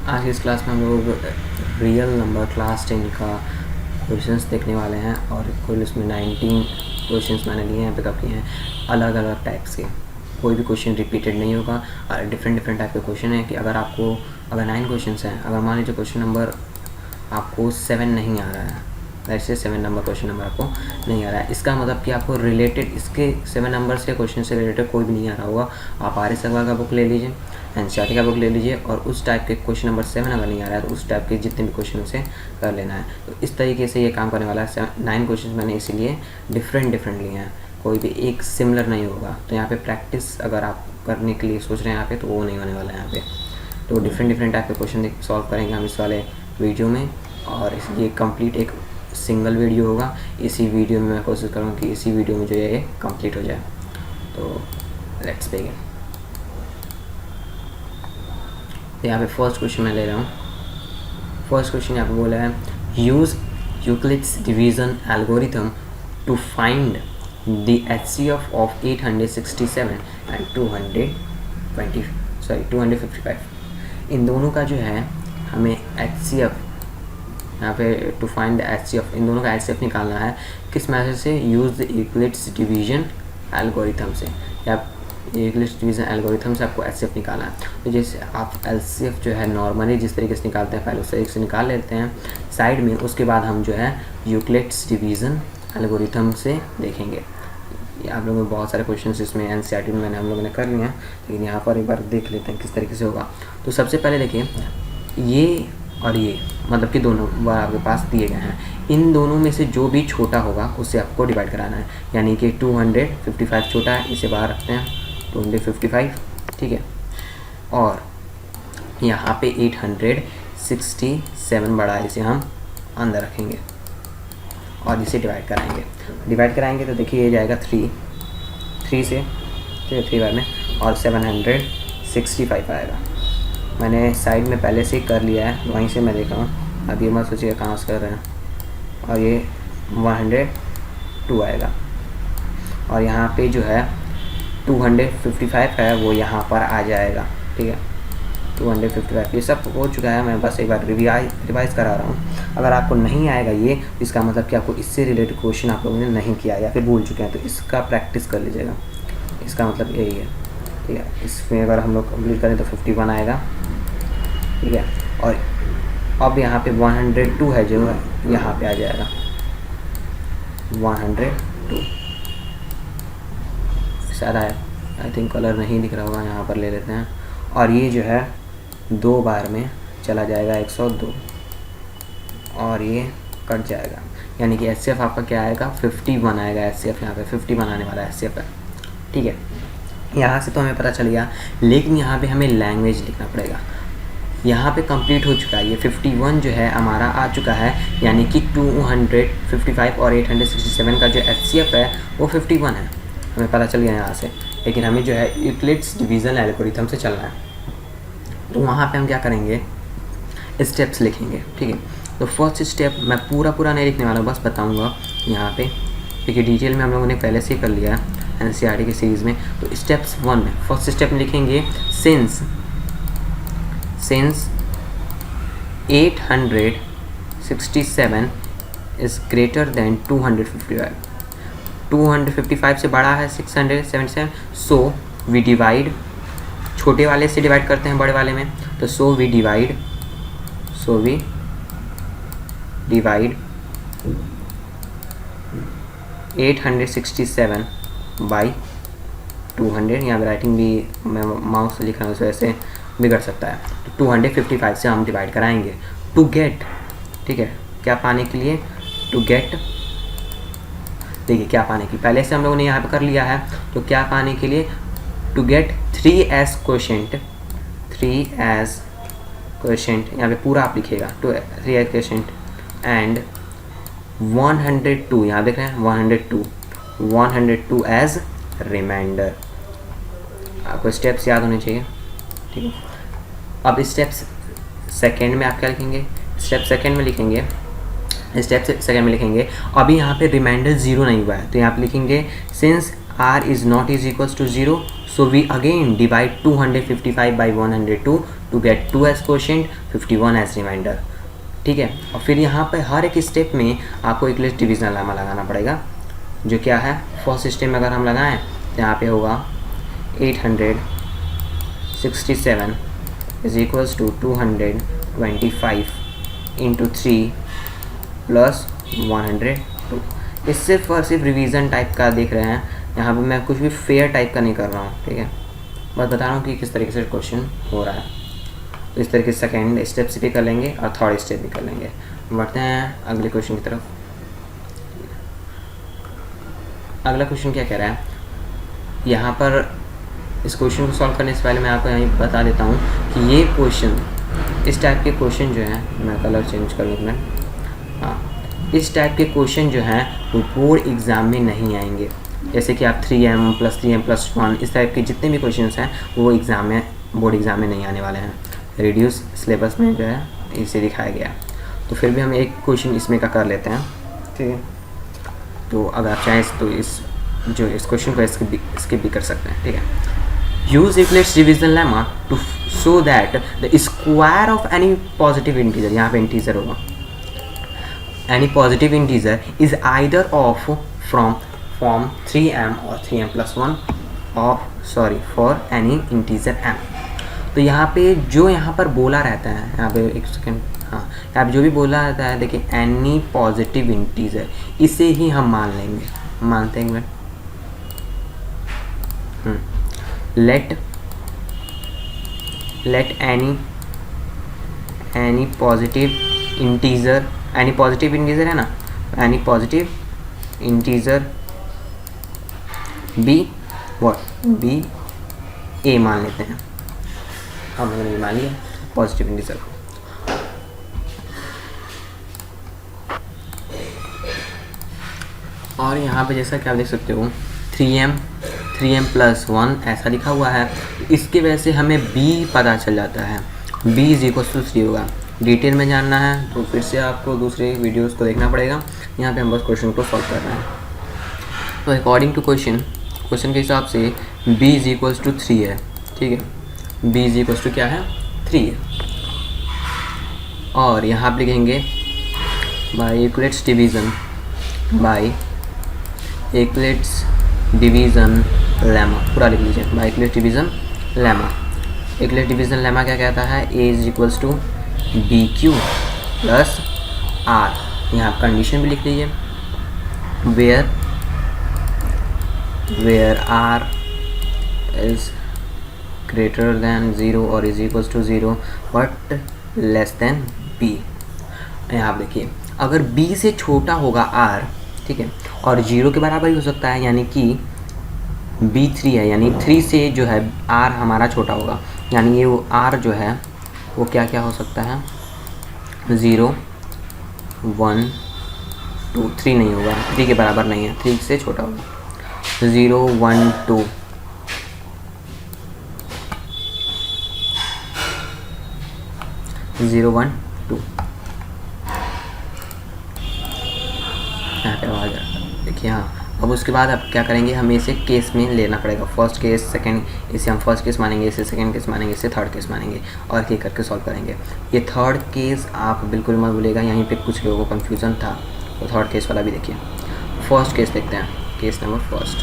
आज की इस क्लास में हम लोग रियल नंबर क्लास 10 का क्वेश्चंस देखने वाले हैं और कुल इसमें 19 क्वेश्चंस मैंने लिए हैं, पिकअप किए हैं अलग अलग टाइप्स के। कोई भी क्वेश्चन रिपीटेड नहीं होगा, डिफरेंट टाइप के क्वेश्चन है कि अगर 9 क्वेश्चंस हैं, अगर मान लीजिए क्वेश्चन नंबर आपको 7 नहीं आ रहा है, ऐसे 7 नंबर क्वेश्चन नंबर आपको नहीं आ रहा है, इसका मतलब कि आपको रिलेटेड इसके 7 नंबर से क्वेश्चन से रिलेटेड कोई भी नहीं आ रहा होगा। आप आर एस अग्रवाल का बुक ले लीजिए, एनसीईआरटी का बुक ले लीजिए और उस टाइप के क्वेश्चन नंबर 7 अगर नहीं आ रहा है तो उस टाइप के जितने भी क्वेश्चन उसे कर लेना है। तो इस तरीके से ये काम करने वाला है। 9 क्वेश्चन मैंने इसीलिए डिफरेंट लिए हैं, कोई भी एक सिमिलर नहीं होगा। तो यहाँ पे प्रैक्टिस अगर आप करने के लिए सोच रहे हैं यहाँ पे, तो वो नहीं होने वाला है यहाँ पे। तो डिफरेंट टाइप के क्वेश्चन सॉल्व करेंगे हम इस वाले वीडियो में, और ये कंप्लीट एक सिंगल वीडियो होगा। इसी वीडियो में मैं कोशिश करूँगा कि इसी वीडियो में जो है ये कंप्लीट हो जाए। तो लेट्स बिगिन। तो यहाँ पे फर्स्ट क्वेश्चन मैं ले रहा हूँ। फर्स्ट क्वेश्चन यहाँ पे बोला है, use Euclid's division algorithm to find the HCF of 867 and 255। इन दोनों का जो है हमें HCF यहाँ पे टू फाइंड द HCF, इन दोनों का HCF निकालना है। किस मैथड से? Use the Euclid's division algorithm से, या यूक्लिड्स डिवीजन एल्गोरिथम से आपको HCF निकालना है। तो जैसे आप LCF जो है नॉर्मली जिस तरीके से निकालते हैं, पहले उस तरीके से निकाल लेते हैं साइड में, उसके बाद हम जो है यूक्लिड्स डिवीजन एल्गोरिथम से देखेंगे। आप लोगों को बहुत सारे क्वेश्चन इसमें एनसीईआरटी में हम लोगों ने कर लिए हैं, लेकिन यहाँ पर एक बार देख लेते हैं किस तरीके से होगा। तो सबसे पहले देखिए, ये और ये मतलब कि दोनों बार आपके पास दिए गए हैं, इन दोनों में से जो भी छोटा होगा उससे आपको डिवाइड कराना है। यानी कि 255 छोटा है, इसे बाहर रखते हैं 255, ठीक है। और यहाँ पे 867 बड़ा है, इसे हम अंदर रखेंगे और इसे डिवाइड कराएंगे। तो देखिए ये जाएगा 3 से, ठीक है, 3 बार में, और 765 आएगा। मैंने साइड में पहले से ही कर लिया है, वहीं से मैं देख रहा हूँ, अब ये मत सोचिएगा कहाँ से कर रहे हैं। और ये 102 आएगा, और यहाँ पे जो है 255 है वो यहाँ पर आ जाएगा, ठीक है। 255 ये सब हो चुका है, मैं बस एक बार रिवाइज करा रहा हूँ। अगर आपको नहीं आएगा ये, इसका मतलब कि आपको इससे रिलेटेड क्वेश्चन आप लोगों ने नहीं किया या फिर भूल चुके हैं, तो इसका प्रैक्टिस कर लीजिएगा। इसका मतलब यही है, ठीक है। इसमें अगर हम लोग कंप्लीट करें तो 51 आएगा, ठीक है। और अब यहाँ पे 102 है जो है यहाँ पे आ जाएगा 102, शायद आई थिंक कलर नहीं दिख रहा होगा, यहाँ पर ले लेते हैं। और ये जो है 2 बार में चला जाएगा 102, और ये कट जाएगा, यानी कि HCF आपका क्या आएगा? 51 आएगा। HCF यहाँ पे 51 आने वाला HCF है, ठीक है। यहाँ से तो हमें पता चल गया, लेकिन यहाँ पे हमें लैंग्वेज लिखना पड़ेगा। यहाँ पे कंप्लीट हो चुका है, ये 51 जो है हमारा आ चुका है, यानी कि 255 और 867 का जो HCF है वो 51 है, हमें पता चल गया यहाँ से। लेकिन हमें जो है यूक्लिड्स डिवीजन एल्गोरिथम से चलना है, तो वहाँ पे हम क्या करेंगे? स्टेप्स लिखेंगे, ठीक है। तो फर्स्ट स्टेप मैं पूरा नहीं लिखने वाला, बस बताऊँगा यहाँ पे, क्योंकि डिटेल में हम लोगों ने पहले से ही कर लिया है एनसीईआरटी की सीरीज़ में। तो स्टेप्स 1 में फर्स्ट स्टेप में लिखेंगे सिंस 867 इज़ ग्रेटर देन 255 से बड़ा है 677, सो वी डिवाइड, छोटे वाले से डिवाइड करते हैं बड़े वाले में, तो सो वी डिवाइड 867 बाई 200। यहाँ पर राइटिंग भी मैं माउस से लिख रहा हूँ, इस वजह से बिगड़ सकता है। तो 255 से हम डिवाइड कराएंगे टू गेट, ठीक है, क्या पाने के लिए? टू गेट, देखिए क्या पाने के लिए, पहले से हम लोगों ने यहाँ पे कर लिया है, तो क्या पाने के लिए? टू गेट 3 as क्वेश्चन, यहाँ पे पूरा आप लिखिएगा 3 as क्वेश्चन एंड 102, यहाँ देख रहे हैं 102 एज रिमाइंडर। आपको स्टेप्स याद होने चाहिए, ठीक है। अब स्टेप्स सेकेंड में आप क्या लिखेंगे? स्टेप सेकेंड में लिखेंगे अभी यहाँ पे रिमाइंडर 0 नहीं हुआ है, तो यहाँ पे लिखेंगे since r is not is equals to 0, So we again divide 255 by 102 to get 2 as quotient, 51 as remainder. ठीक है, और फिर यहाँ पे हर एक स्टेप में आपको एक लिस्ट डिवीजन लेमा लगाना पड़ेगा, जो क्या है फर्स्ट स्टेप में अगर हम लगाएं तो यहाँ पे होगा 867 is equals to 225 into 3 plus 102। इस सिर्फ और सिर्फ रिवीजन टाइप का देख रहे हैं, यहाँ पे मैं कुछ भी फेयर टाइप का नहीं कर रहा हूँ, ठीक है, बस बता रहा हूँ कि किस तरीके से क्वेश्चन हो रहा है। तो इस तरीके से सेकेंड स्टेप से भी कर लेंगे और थर्ड स्टेप भी कर लेंगे। बढ़ते हैं अगले क्वेश्चन की तरफ। अगला क्वेश्चन क्या कह रहा है, यहाँ पर इस क्वेश्चन को सॉल्व करने से पहले मैं आपको यहीं बता देता हूँ कि ये क्वेश्चन, इस टाइप के क्वेश्चन जो हैं, मैं कलर चेंज कर लूँ मैं, हाँ, इस टाइप के क्वेश्चन जो हैं वो बोर्ड एग्ज़ाम में नहीं आएंगे। जैसे कि आप 3m + 3m + 1 इस टाइप के जितने भी क्वेश्चंस हैं वो एग्ज़ाम में, बोर्ड एग्ज़ाम में नहीं आने वाले हैं। रिड्यूस सिलेबस में जो है इसे दिखाया गया। तो फिर भी हम एक क्वेश्चन इसमें का कर लेते हैं, ठीक है। तो अगर आप चाहें तो इस क्वेश्चन को स्किप भी कर सकते हैं, ठीक है। Use Euclid's division lemma to show that the square of any positive integer, यहाँ पे इंटीजर होगा, any positive integer is either of from form 3m or 3m + 1 or sorry for any integer m। तो यहाँ पे जो यहाँ पर बोला रहता है, यहाँ पे एक सेकेंड, हाँ, यहाँ पे जो भी बोला रहता है, देखिए any पॉजिटिव इंटीजर, इसे ही हम मान लेंगे, मानते हैं एक minute. let any positive integer, any positive integer है ना, any positive integer B what, B A मान लेते हैं, हम लोगों ने मान लिया पॉजिटिव इंटीजर को। और यहाँ पे जैसा कि आप देख सकते हो 3m + 1 ऐसा लिखा हुआ है, इसकी वजह से हमें b पता चल जाता है, b = 3 होगा। डिटेल में जानना है तो फिर से आपको दूसरे वीडियोस को देखना पड़ेगा, यहाँ पे हम बस क्वेश्चन को सॉल्व कर रहे हैं। तो अकॉर्डिंग टू क्वेश्चन के हिसाब से b = 3 है, ठीक है, b = क्या है 3 है। और यहाँ पे लिखेंगे बाय यूक्लिड्स डिवीज़न लेमा, पूरा लिख लीजिए, by Euclid's division lemma. Euclid's division lemma क्या कहता है, a = BQ + R। यहाँ कंडीशन भी लिख लीजिए, where R is greater than 0 or is equals to 0 but less than B। यहाँ आप देखिए, अगर B से छोटा होगा R, ठीक है, और 0 के बराबर ही हो सकता है, यानी कि B 3 है, यानी 3 से जो है R हमारा छोटा होगा, यानी ये वो R जो है वो क्या क्या हो सकता है, 0 1 2 3 नहीं होगा, 3 के बराबर नहीं है, 3 से छोटा होगा, 0 1 2 0 1 2 यहाँ पे आ जाएगा, देखिए। हाँ, अब उसके बाद अब क्या करेंगे, हमें इसे केस में लेना पड़ेगा, फर्स्ट केस सेकंड, इसे हम फर्स्ट केस मानेंगे, इसे सेकंड केस मानेंगे, इसे थर्ड केस मानेंगे, और ये करके सॉल्व करेंगे। ये थर्ड केस आप बिल्कुल मत भूलिएगा, यहीं पे कुछ लोगों को कन्फ्यूज़न था, तो थर्ड केस वाला भी देखिए। फर्स्ट केस देखते हैं, केस नंबर फर्स्ट,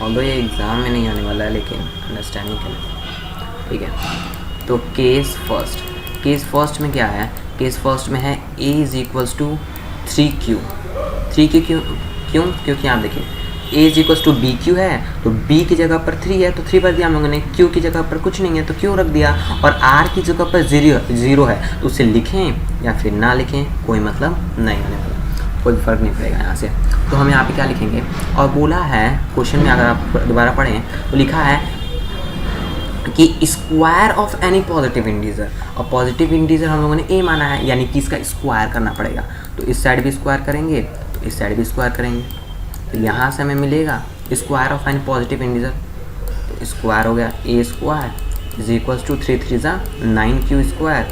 और ये एग्ज़ाम में नहीं आने वाला है लेकिन अंडरस्टैंडिंग के लिए, ठीक है। तो केस फर्स्ट में क्या है, केस फर्स्ट में है a = 3q। 3q क्यों, क्योंकि आप देखिए a = BQ है, तो b की जगह पर 3 है तो 3 भर दिया हम लोगों ने, q की जगह पर कुछ नहीं है तो q रख दिया, और r की जगह पर 0 है तो उसे लिखें या फिर ना लिखें कोई मतलब नहीं होने वाला, कोई फ़र्क नहीं पड़ेगा यहाँ से। तो हम यहाँ पे क्या लिखेंगे, और बोला है क्वेश्चन में, अगर आप दोबारा पढ़ें तो लिखा है कि square of any positive integer, और पॉजिटिव इंटीजर हम लोगों ने a माना है, यानी कि इसका स्क्वायर करना पड़ेगा। तो इस साइड भी स्क्वायर करेंगे तो इस साइड भी स्क्वायर करेंगे, तो यहाँ से हमें मिलेगा square of any positive integer, तो स्क्वायर हो गया a² = 3 3 9q²।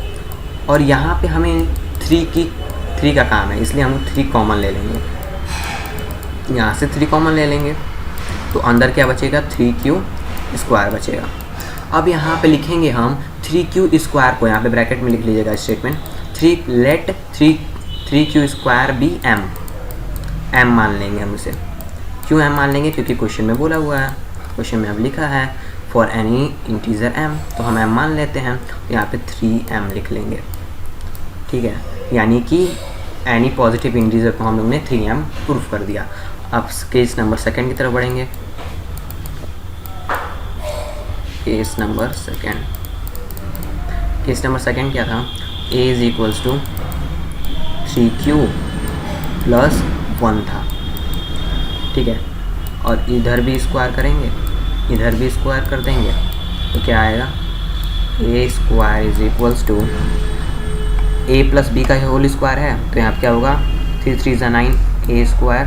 और यहाँ पे हमें 3 का काम है, इसलिए हम 3 कॉमन ले लेंगे, यहाँ से 3 कॉमन ले लेंगे, तो अंदर क्या बचेगा, 3q स्क्वायर बचेगा। अब यहाँ पे लिखेंगे हम 3q स्क्वायर को, यहाँ पे ब्रैकेट में लिख लीजिएगा statement, let 3q square be m मान लेंगे हम इसे। क्यों m मान लेंगे, क्योंकि क्वेश्चन में बोला हुआ है, क्वेश्चन में अब लिखा है फॉर एनी इंटीजर m, तो हम m मान लेते हैं, तो यहाँ पे 3m लिख लेंगे। ठीक है, यानी कि एनी पॉजिटिव इंटीजर को हम लोग ने 3m प्रूफ कर दिया। अब केस नंबर सेकंड की तरफ बढ़ेंगे। केस नंबर सेकंड क्या था, a is equals to 3q plus 1 था। ठीक है, और इधर भी स्क्वायर करेंगे, इधर भी स्क्वायर कर देंगे, तो क्या आएगा, a square is equals to a plus b का होल स्क्वायर है, तो यहाँ पे क्या होगा, 3 3 ज़ा 9 a square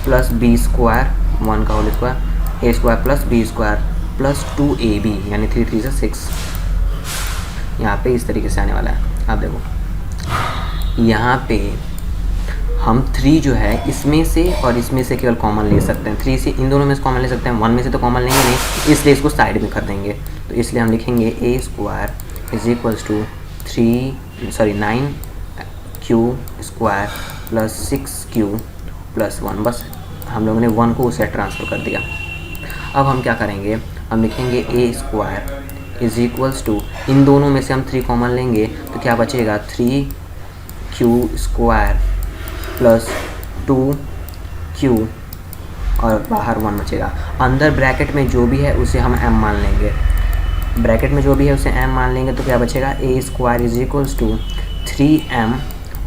plus b square 1 का whole square, a square plus b square plus 2ab, यानी 3 3 ज़ा 6। यहाँ पे इस तरीके से आने वाला है। आप देखो यहाँ पे हम 3 जो है इसमें से और इसमें से केवल कॉमन ले सकते हैं, 3 से इन दोनों में से कॉमन ले सकते हैं, 1 में से तो कॉमन लेंगे नहीं, इसलिए इसको साइड में कर देंगे। तो इसलिए हम लिखेंगे a square is equals to 9q square plus 6q plus 1। बस हम लोगों ने 1 को उसे ट्रांसफ़र कर दिया। अब हम क्या करेंगे, हम लिखेंगे a square is equals to, इन दोनों में से हम 3 कॉमन लेंगे तो क्या बचेगा, 3q स्क्वायर प्लस 2q और बाहर 1 बचेगा। अंदर ब्रैकेट में जो भी है उसे हम m मान लेंगे, ब्रैकेट में जो भी है उसे m मान लेंगे, तो क्या बचेगा, a square is equals to 3m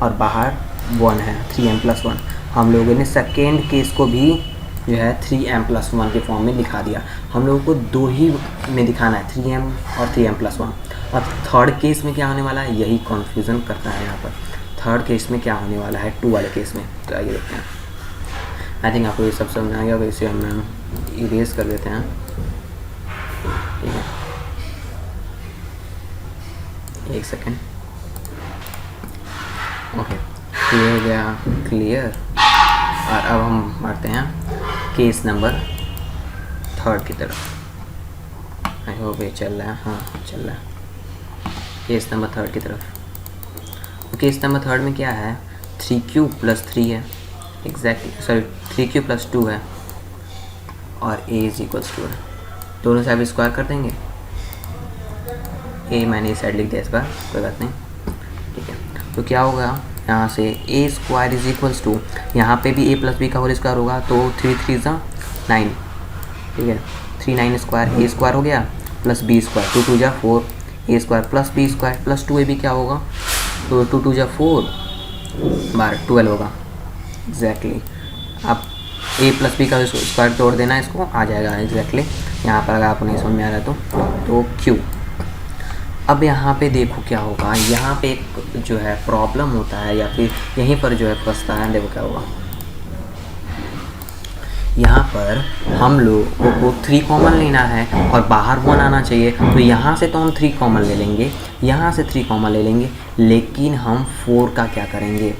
और बाहर 1 है, 3m प्लस 1। हम लोगों ने सेकेंड केस को भी जो है 3m प्लस 1 के फॉर्म में दिखा दिया। हम लोगों को 2 ही में दिखाना है, 3m और 3m प्लस 1। और थर्ड केस में क्या होने वाला है, यही कन्फ्यूज़न करता है यहाँ पर। थर्ड केस में क्या होने वाला है, 2 वाले केस में, तो आइए देखते हैं। आई थिंक आपको ये सब समझ आ गया होगा, इसे हम इरेज कर देते हैं। ठीक है, एक सेकेंड। ओके, ये हो गया क्लियर। और अब हम बढ़ते हैं केस नंबर 3 की तरफ। आई होप ये चल रहा है, हाँ चल रहा है। केस नंबर 3 की तरफ। तो केस नंबर 3 में क्या है, 3q प्लस 3 है, एग्जैक्टली सॉरी 3q प्लस 2 है और a इज इक्वल्स 2 है। दोनों साइड स्क्वायर कर देंगे, a मैंने इस साइड लिख दिया, इस बार कोई बात नहीं। ठीक है, तो क्या होगा, यहाँ से a square is equals to, यहाँ पे भी a प्लस बी का होल स्क्वायर होगा, तो 3 3 ज़ा 9। ठीक है, 3 9 स्क्वायर a स्क्वायर हो गया प्लस b स्क्वायर, 2 2 ज़ा 4 a square plus b square plus 2ab क्या होगा, तो 2 2 ज़ा 4 बार 12 होगा एग्जैक्टली। अब a प्लस बी का स्क्वायर तोड़ देना, इसको आ जाएगा एग्जैक्टली यहाँ पर, अगर आपको नहीं समझ में आ रहा तो q। अब यहाँ पे देखो क्या होगा, यहाँ पे एक जो है प्रॉब्लम होता है या फिर यहीं पर जो है फंसता है। देखो क्या होगा, यहाँ पर हम लोगों को 3 कॉमन लेना है और बाहर 1 आना चाहिए, तो यहाँ से तो हम 3 कॉमन ले लेंगे, यहाँ से 3 कॉमन ले लेंगे, लेकिन हम 4 का क्या करेंगे,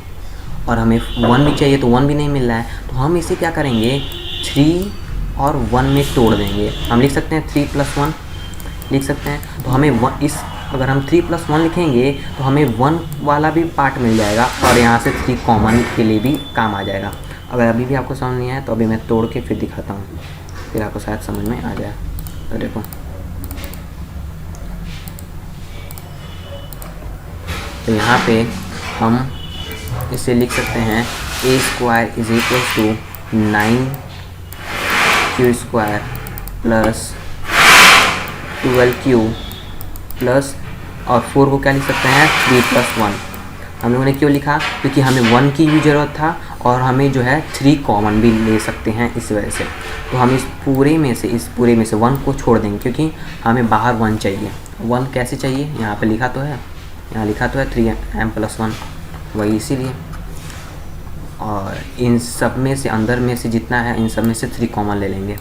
और हमें 1 भी चाहिए तो 1 भी नहीं मिल रहा है, तो हम इसे क्या करेंगे, 3 और 1 में तोड़ देंगे। हम लिख सकते हैं 3 प्लस 1 लिख सकते हैं, तो हमें अगर हम 3 प्लस 1 लिखेंगे तो हमें 1 वाला भी पार्ट मिल जाएगा और यहाँ से 3 कॉमन के लिए भी काम आ जाएगा। अगर अभी भी आपको समझ नहीं आया तो अभी मैं तोड़ के फिर दिखाता हूँ, फिर आपको शायद समझ में आ जाए। तो देखो, तो यहाँ पे हम इसे लिख सकते हैं a square is equals to 9q square plus 12q plus, और 4 को क्या लिख सकते हैं, 3 प्लस 1। हम लोगों ने क्यों लिखा, क्योंकि हमें 1 की भी ज़रूरत था और हमें जो है 3 कॉमन भी ले सकते हैं, इस वजह से। तो हम इस पूरे में से 1 को छोड़ देंगे, क्योंकि हमें बाहर 1 चाहिए। 1 कैसे चाहिए, यहाँ पे लिखा तो है, यहाँ लिखा तो है 3m प्लस 1, वही इसीलिए। और इन सब में से, अंदर में से जितना है, इन सब में से 3 कॉमन ले लेंगे,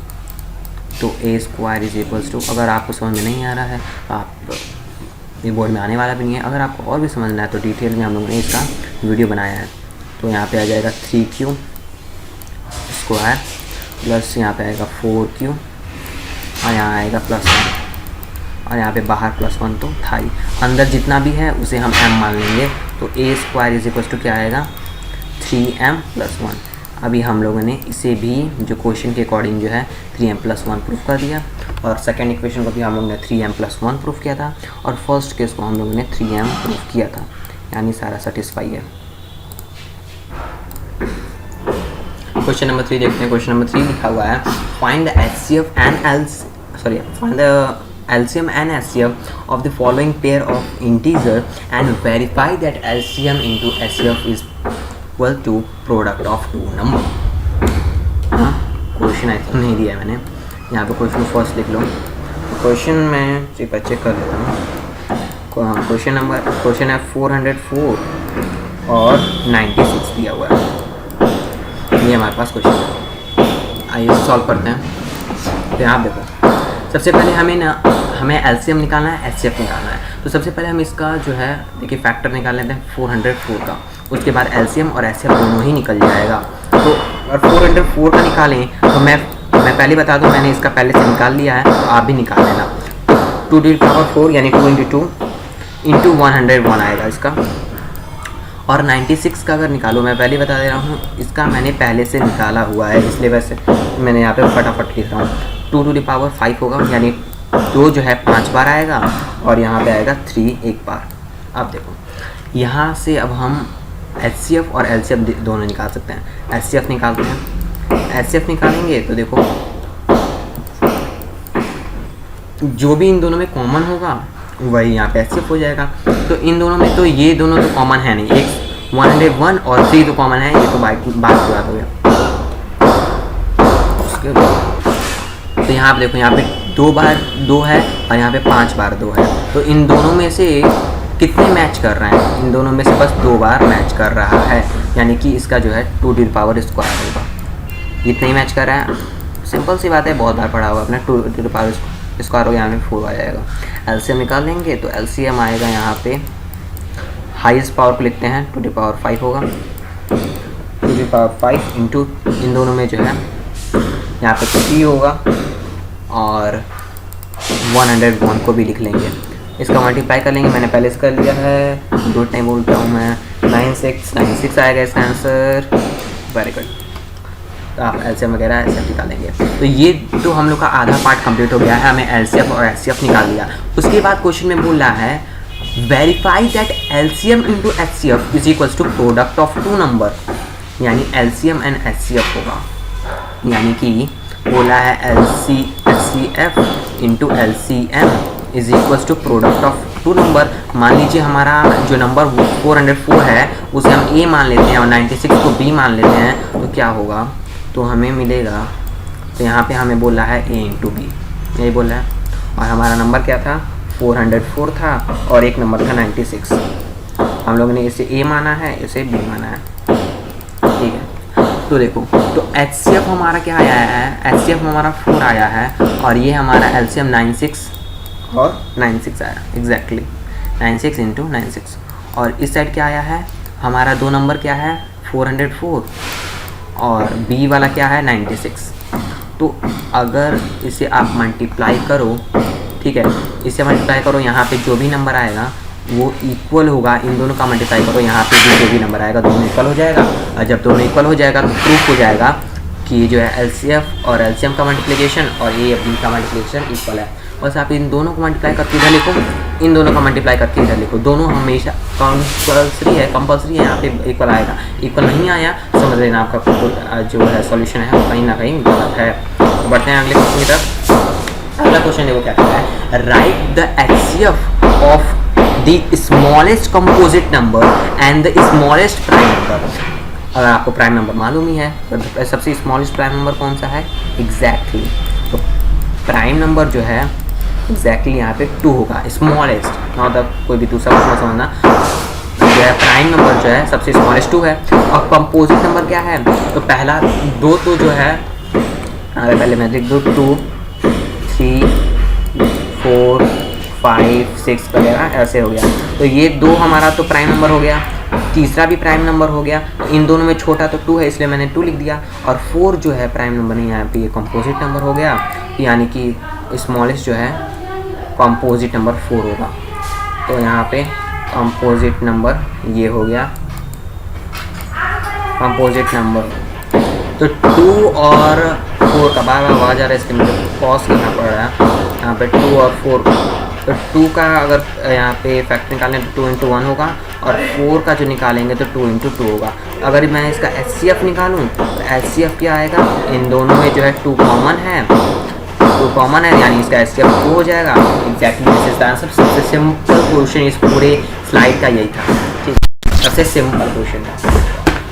तो a square is equals to, अगर आपको समझ में नहीं आ रहा है, आप ये बोर्ड में आने वाला भी नहीं है, अगर आपको और भी समझना है तो डिटेल में हम लोगों ने इसका वीडियो बनाया है। तो यहाँ पे आ जाएगा 3q स्क्वायर प्लस यहाँ पे आएगा 4q और यहाँ आएगा +1 और यहाँ पे बाहर +1 तो था ही। अंदर जितना भी है उसे हम m मान लेंगे, तो a² = क्या आएगा 3m+1। अभी हम लोगों ने इसे भी जो क्वेश्चन के अकॉर्डिंग जो है 3m+1 प्रूफ कर दिया, और सेकंड इक्वेशन को भी हम लोगों ने 3m+1 प्रूफ किया था, और फर्स्ट केस को हम लोगों ने 3m प्रूफ किया था, यानी सारा सेटिस्फाई है। क्वेश्चन नंबर 3 देखते हैं। क्वेश्चन नंबर 3 लिखा हुआ है find the LCM and HCF of the following pair of integer and verify that LCM into HCF is equal to product of two number। Question ऐसा नहीं दिया है मैंने, यहाँ पे क्वेश्चन फर्स्ट लिख लो। क्वेश्चन में चेक कर लेता हूँ। क्वेश्चन है 404 और 96 दिया हुआ है, ये हमारे पास क्वेश्चन है। आइए सॉल्व करते हैं। तो यहाँ देखो, सबसे पहले हमें LCM निकालना है, HCF निकालना है। तो सबसे पहले हम इसका जो है देखिए फैक्टर निकाल लेते हैं 404 का, उसके बाद LCM और HCF दोनों ही निकल जाएगा। तो अगर 404 का निकालें तो मैं पहले बता दूं, मैंने इसका पहले से निकाल लिया है, तो आप भी निकाल लेना। 2⁴ यानी 2 × 2 × 101 आएगा इसका। और 96 का अगर निकालो, मैं पहले बता दे रहा हूँ, इसका मैंने पहले से निकाला हुआ है, इसलिए वैसे मैंने यहाँ पे फटाफट लिख रहा हूँ। 2⁵ होगा, यानी 2 जो है 5 बार आएगा और यहाँ पे आएगा 3 एक बार। अब देखो यहाँ से अब हम HCF और LCM दोनों निकाल सकते हैं। HCF निकालते हैं। HCF निकालेंगे तो देखो जो भी इन दोनों में कॉमन होगा वही यहाँ पे HCF हो जाएगा। तो इन दोनों में तो ये दोनों तो कॉमन है नहीं, एक 101 और 3 तो कॉमन है, ये तो बात की बात हो गया। उसके बाद तो यहाँ पे देखो, यहाँ पे 2 बार 2 है और यहाँ पे 5 बार 2 है। तो इन दोनों में से कितने मैच कर रहे हैं? इन दोनों में से बस 2 बार मैच कर रहा है, यानी कि इसका जो है 2² होगा। इतना ही मैच कर रहा है, सिंपल सी बात है, बहुत बार पढ़ा हुआ अपने। 2² होगा, यहाँ में 4 आ जाएगा। LCM निकाल लेंगे तो LCM आएगा यहाँ पे, हाईएस्ट पावर को लिखते हैं 2⁵ होगा। 2⁵ इंटू इन दोनों में जो है यहाँ पे 3 होगा, और 101 को भी लिख लेंगे। इसका मल्टीप्लाई कर लेंगे, मैंने पहले से कर लिया है, दो टाइम बोलता हूँ मैं। 96 आएगा इसका आंसर। Very good. तो आप LCM वगैरह HCF निकालेंगे। तो ये तो हम लोग का आधा पार्ट कंप्लीट हो गया है, हमें LCF और HCF निकाल लिया। उसके बाद क्वेश्चन में बोल रहा है verify that LCM into HCF is equals to product of two number, यानी LCM एंड HCF होगा, यानी कि बोला है HCF into LCM is equals to product of two number. मान लीजिए हमारा जो नंबर 404 है उसे हम A मान लेते हैं और 96 को B मान लेते हैं, तो क्या होगा? तो हमें मिलेगा, तो यहाँ पे हमें बोला है A इंटू B, यही बोला है। और हमारा नंबर क्या था? 404 था और एक नंबर था 96। हम लोगों ने इसे A माना है, इसे B माना है, ठीक है। तो देखो, तो HCF हमारा क्या आया है? HCF हमारा 4 आया है, और ये हमारा LCM 96 और 96 आया, एग्जैक्टली 96 इंटू 96। और इस साइड क्या आया है? हमारा 2 नंबर क्या है? 404, और B वाला क्या है? 96। तो अगर इसे आप मल्टीप्लाई करो, ठीक है, इसे मल्टीप्लाई करो, यहाँ पे जो भी नंबर आएगा वो इक्वल होगा, इन दोनों का मल्टीप्लाई करो, यहाँ पे जो भी नंबर आएगा दोनों इक्वल हो जाएगा। और जब दोनों इक्वल हो जाएगा तो प्रूफ हो जाएगा कि जो है LCF और LCM का मल्टीप्लिकेशन और A B का मल्टीप्लिकेशन इक्वल है। बस आप इन दोनों को मल्टीप्लाई करके इधर लिखो, इन दोनों का मल्टीप्लाई करके इधर लिखो, दोनों हमेशा कंपल्सरी है, यहाँ पे इक्वल आएगा। इक्वल नहीं आया समझ लेना आपका जो है सॉल्यूशन है वो कहीं ना कहीं गलत है। तो बढ़ते हैं अगले क्वेश्चन की तरफ। अगला क्वेश्चन देखो क्या कहता है, right the HCF of the smallest composite number and the smallest prime number. अगर आपको प्राइम नंबर मालूम ही है तो सबसे स्मॉलेस्ट प्राइम नंबर कौन सा है? एग्जैक्टली, तो प्राइम नंबर जो है एग्जैक्टली यहाँ पे 2 होगा, स्मॉलेस्ट, मतलब कोई भी दूसरा कुछ समझना, जो है प्राइम नंबर जो है सबसे स्मॉलेस्ट 2 है। और कंपोजिट नंबर क्या है? तो पहला 2 तो जो है, अगर पहले मैं लिख दूँ 2 3 4 5 6 वगैरह ऐसे हो गया, तो ये 2 हमारा तो प्राइम नंबर हो गया। तीसरा भी प्राइम नंबर हो गया। इन दोनों में छोटा तो 2 है इसलिए मैंने 2 लिख दिया। और 4 जो है प्राइम नंबर नहीं, यहाँ पे ये कंपोजिट नंबर हो गया, यानी कि स्मॉलेस्ट जो है कंपोजिट नंबर 4 होगा। तो यहाँ पे कंपोजिट नंबर ये हो गया कंपोजिट नंबर। तो 2 और 4 का बार आवाज़ आ रहा है, इसके मुझे पॉज करना पड़ रहा है। यहाँ पे 2 और 4, तो 2 का अगर यहाँ पे फैक्टर निकालें तो 2 इंटू 1 होगा, और 4 का जो निकालेंगे तो 2 इंटू 2 होगा। अगर मैं इसका HCF निकालूँ तो HCF क्या आएगा, इन दोनों में जो है 2 कॉमन है, 2 कॉमन है, यानी इसका HCF 2 हो जाएगा। Exactly this is the answer. सबसे सिंपल क्वेश्चन इस पूरे स्लाइड का यही था, ठीक है, सबसे सिंपल क्वेश्चन था।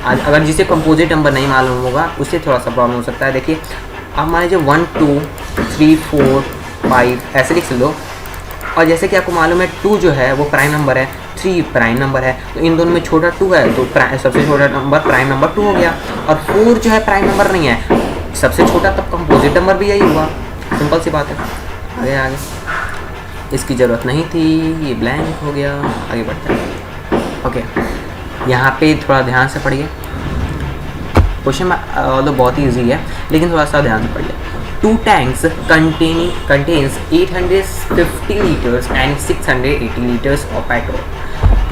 अगर जिसे कंपोजिट नंबर नहीं मालूम होगा उससे थोड़ा सा प्रॉब्लम हो सकता है। देखिए आप मान लीजिए 1 2 3 4 5 ऐसे लिख लो, और जैसे कि आपको मालूम है 2 जो है वो प्राइम नंबर है, 3 प्राइम नंबर है, तो इन दोनों में छोटा 2 है, तो सबसे छोटा नंबर प्राइम नंबर 2 हो गया। और 4 जो है प्राइम नंबर नहीं है, सबसे छोटा, तब कंपोजिट नंबर भी यही हुआ। सिंपल सी बात है। आगे इसकी ज़रूरत नहीं थी, ये ब्लैंक हो गया। आगे बढ़ते हैं। ओके, यहाँ पे थोड़ा ध्यान से पढ़िए। क्वेश्चन तो बहुत ही ईजी है, लेकिन थोड़ा सा ध्यान से पढ़िए। 2 tanks contains 850 liters and 680 liters of petrol।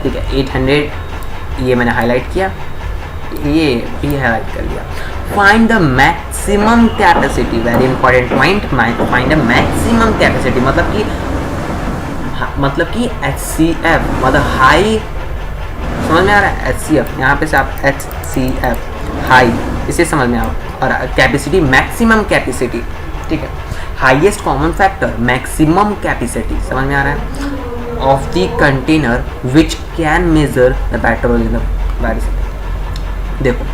ठीक है, 800 ये मैंने हाईलाइट किया, ये भी हाईलाइट कर लिया। Find the maximum capacity, very important point. Find the maximum capacity मतलब कि HCF, मतलब हाई, समझ में आ रहा है। HCF यहाँ पे से आप HCF हाई, इसे समझ में आओ। और कैपेसिटी मैक्सिमम कैपेसिटी, ठीक है, highest common factor maximum capacity, समझ में आ रहा है, of the container which can measure the petrol in the vary. देखो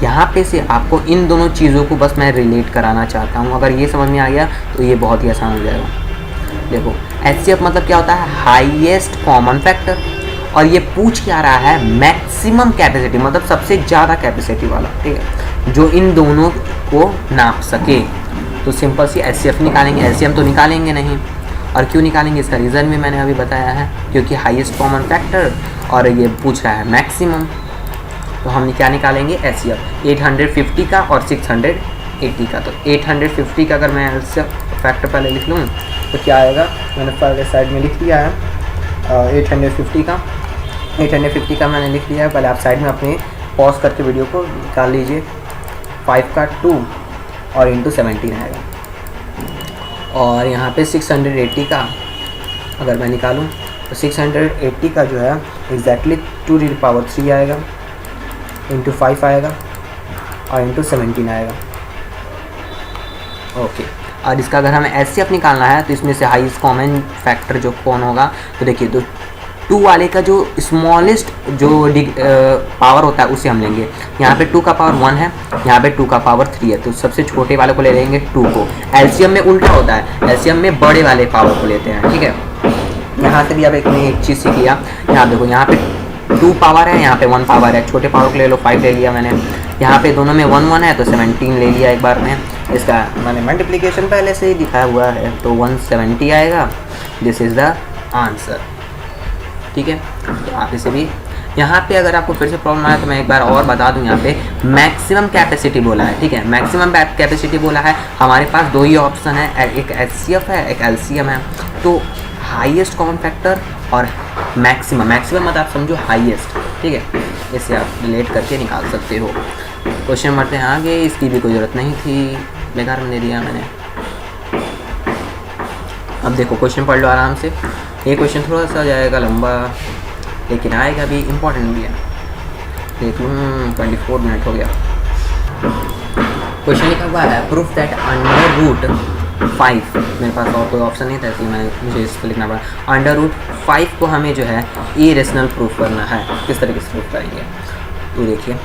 यहाँ पे से आपको इन दोनों चीज़ों को बस मैं रिलेट कराना चाहता हूँ। अगर ये समझ में आ गया तो ये बहुत ही आसान हो जाएगा। देखो HCF मतलब क्या होता है, हाईएस्ट कॉमन फैक्टर, और ये पूछ क्या रहा है, मैक्सिमम कैपेसिटी, मतलब सबसे ज़्यादा कैपेसिटी वाला, ठीक है, जो इन दोनों को नाप सके। तो सिंपल सी HCF निकालेंगे, LCM तो निकालेंगे नहीं। और क्यों निकालेंगे, इसका रीज़न भी मैंने अभी बताया है, क्योंकि हाईएस्ट कॉमन फैक्टर और ये पूछ रहा है मैक्सिमम। तो हम क्या निकालेंगे, HCF 850 का और 680 का। तो 850 का अगर मैं फैक्टर पहले लिख लूँ तो क्या आएगा, मैंने पहले साइड में लिख लिया है 850 का मैंने लिख लिया है। पहले आप साइड में अपने पॉज करके वीडियो को निकाल लीजिए। 5 का 2 और इंटू 17 आएगा। और यहाँ पे 680 का अगर मैं निकालूँ तो 680 का जो है एग्जैक्टली 2 to the power 3 आएगा, इंटू 5 आएगा और इंटू 17 आएगा। ओके, और इसका अगर हमें HCF निकालना है तो इसमें से हाईएस्ट कॉमन फैक्टर जो कौन होगा, तो देखिए तो 2 वाले का जो स्मॉलेस्ट जो पावर होता है उसे हम लेंगे। यहाँ पे 2 का पावर 1 है, यहाँ पे 2 का पावर 3 है, तो सबसे छोटे वाले को ले लेंगे 2 को। LCM में उल्टा होता है, LCM में बड़े वाले पावर को लेते हैं, ठीक है। यहाँ से भी अब एक चीज़ सीखी आप, यहाँ देखो यहाँ पे 2 पावर है, यहाँ पे 1 पावर है, छोटे पावर को ले लो, 5 ले लिया मैंने। यहाँ पे दोनों में 1 1 है तो 17 ले लिया एक बार में। इसका मैंने मल्टीप्लिकेशन पहले से ही दिखाया हुआ है, तो 170 आएगा। दिस इज़ द आंसर, ठीक है। तो आप इसे भी यहाँ पे अगर आपको फिर से प्रॉब्लम आया तो मैं एक बार और बता दूँ, यहाँ पे मैक्सिमम कैपेसिटी बोला है, ठीक है, मैक्सिमम कैपेसिटी बोला है। हमारे पास 2 ही ऑप्शन है, एक HCF है, एक LCM है। तो हाईएस्ट कॉमन फैक्टर और मैक्सिमम मतलब आप समझो हाईएस्ट, ठीक है, इसे आप रिलेट करके निकाल सकते हो। क्वेश्चन बढ़ते हैं आगे, इसकी भी कोई ज़रूरत नहीं थी, बेकार में दे दिया मैंने। अब देखो क्वेश्चन पढ़ लो आराम से। ये क्वेश्चन थोड़ा सा जाएगा लंबा, लेकिन आएगा भी, इम्पोर्टेंट भी है। देख लूँ 24 मिनट हो गया। क्वेश्चन लिखा हुआ है, प्रूफ दैट अंडर रूट 5, मेरे पास और कोई ऑप्शन नहीं था इसलिए मुझे इसको लिखना पड़ा। अंडर रूट 5 को हमें जो है इरेशनल प्रूफ करना है। किस तरीके से प्रूफ करेंगे, तो देखिए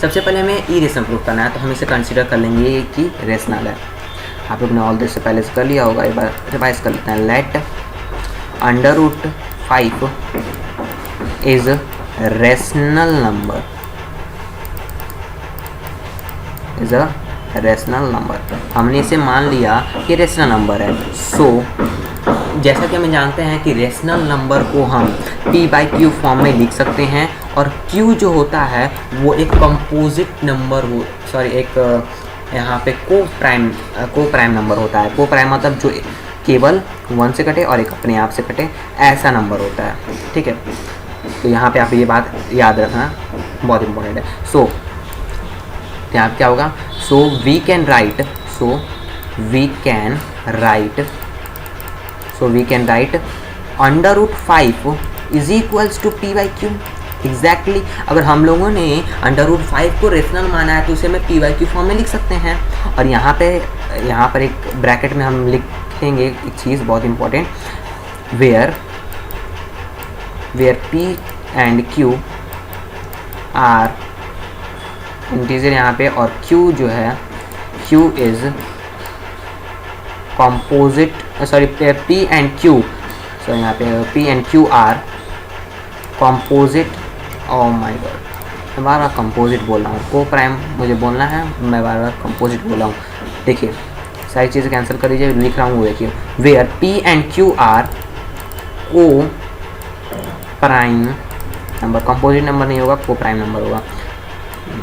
सबसे पहले हमें इरेशनल प्रूफ करना है, तो हम इसे कंसिडर कर लेंगे कि रेशनल है। आप लोग ने ऑल दिस से पहले से कर लिया होगा, एक बार रिवाइज कर लेते हैं। Let under root 5 is rational number, is a rational number. हमने इसे मान लिया कि रेशनल नंबर है। सो जैसा कि हम जानते हैं कि रेशनल नंबर को हम P/Q फॉर्म में लिख सकते हैं, और Q जो होता है वो एक कंपोजिट नंबर हो, सॉरी एक यहाँ पे को प्राइम नंबर होता है। को प्राइम मतलब जो केवल 1 से कटे और एक अपने आप से कटे, ऐसा नंबर होता है, ठीक है। तो यहाँ पे आप ये बात याद रखना, बहुत इंपॉर्टेंट है। सो यहाँ क्या होगा, so we can write √5 is equals to p/q। Exactly अगर हम लोगों ने √5 को रेशनल माना है तो उसे मैं p/q फॉर्म में लिख सकते हैं। और यहाँ पर एक ब्रैकेट में हम लिखेंगे एक चीज़ बहुत important, where p and q are integer यहाँ पे, और q जो है q is composite, sorry p and q, so यहाँ पे p and q are composite. Oh my god, मैं बार बार कंपोजिट बोल रहा हूँ, को प्राइम मुझे बोलना है, मैं बार बार कंपोजिट बोल रहा हूँ। देखिए सारी चीज़ें कैंसिल कर दीजिए, लिख रहा हूँ वो देखिए, where p and q are coprime number, composite number नहीं होगा, को प्राइम नंबर होगा।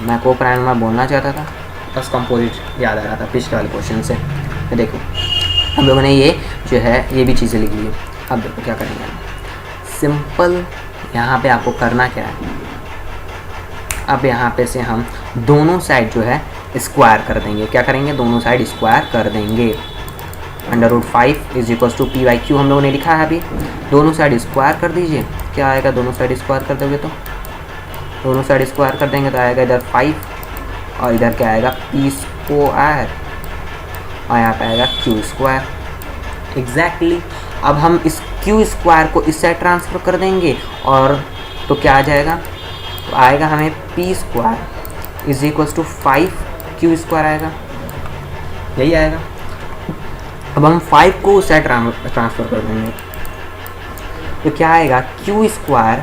मैं को प्राइम नंबर बोलना चाहता था, बस कंपोजिट याद आ रहा था पिछले वाले क्वेश्चन से। देखो हम लोगों ने ये जो है ये भी चीज़ें लिख ली। अब देखो क्या करेंगे, सिंपल यहाँ पे आपको करना क्या है, अब यहाँ पे से हम दोनों साइड जो है स्क्वायर कर देंगे। क्या करेंगे, दोनों साइड स्क्वायर कर देंगे। √5 इज इक्वल्स टू p/q हम लोगों ने लिखा है अभी, दोनों साइड स्क्वायर कर दीजिए। क्या आएगा, दोनों साइड स्क्वायर कर दोगे तो दोनों साइड स्क्वायर कर देंगे तो आएगा इधर 5 और इधर क्या आएगा p² और यहाँ पे आएगा q²। एग्जैक्टली अब हम इस q² को इस साइड ट्रांसफ़र कर देंगे और तो क्या आ जाएगा, तो आएगा हमें p² is equals to 5q² आएगा, यही आएगा। अब हम 5 को उस साइड ट्रांसफ़र कर देंगे तो क्या आएगा, q²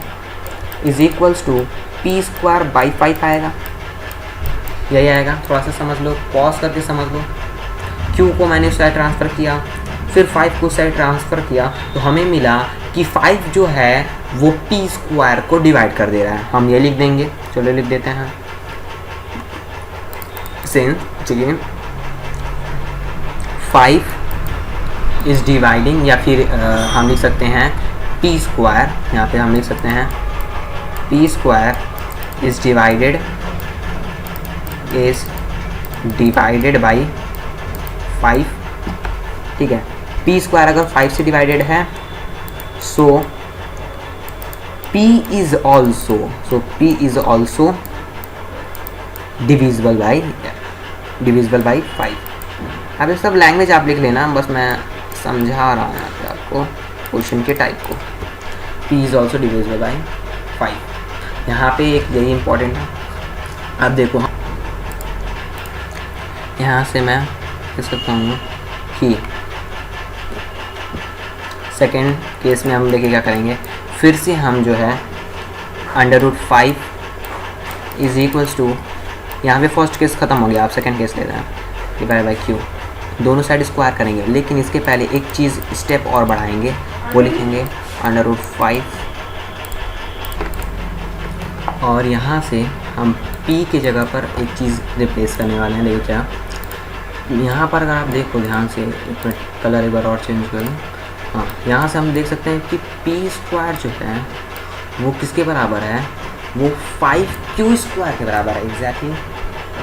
is equals to p²/5 आएगा, यही आएगा। थोड़ा सा समझ लो, पॉज करके समझ लो। q को मैंने उस साइड ट्रांसफ़र किया, फिर 5 को उस साइड ट्रांसफ़र किया तो हमें मिला कि 5 जो है वो p² को डिवाइड कर दे रहा है। हम ये लिख देंगे, चलो लिख देते हैं, सिंस चलिए 5 इज डिवाइडिंग, या फिर हम लिख सकते हैं p², यहाँ पे हम लिख सकते हैं p² इज डिवाइडेड बाई 5, ठीक है। p² अगर 5 से डिवाइडेड है सो p is also divisible by 5। अब ये सब लैंग्वेज आप लिख लेना, बस मैं समझा रहा हूँ यहाँ पे आपको क्वेश्चन के टाइप को। p is also divisible by 5, यहाँ पे एक यही इंपॉर्टेंट है। अब देखो यहाँ से मैं कह सकता हूँ कि सेकेंड केस में हम देखिए क्या करेंगे, फिर से हम जो है √5 इज इक्वल्स टू, यहाँ पे फर्स्ट केस ख़त्म हो गया, आप सेकेंड केस ले रहे हैं, डिवाइड बाई q, दोनों साइड स्क्वायर करेंगे। लेकिन इसके पहले एक चीज़ स्टेप और बढ़ाएंगे, वो लिखेंगे √5 और यहाँ से हम p की जगह पर एक चीज़ रिप्लेस करने वाले हैं। देखिए क्या, यहाँ पर अगर आप देखो ध्यान से, एक मिनट कलर एक बार और चेंज करूँ, हाँ यहाँ से हम देख सकते हैं कि p² जो है वो किसके बराबर है, वो 5q² के बराबर है। एग्जैक्टली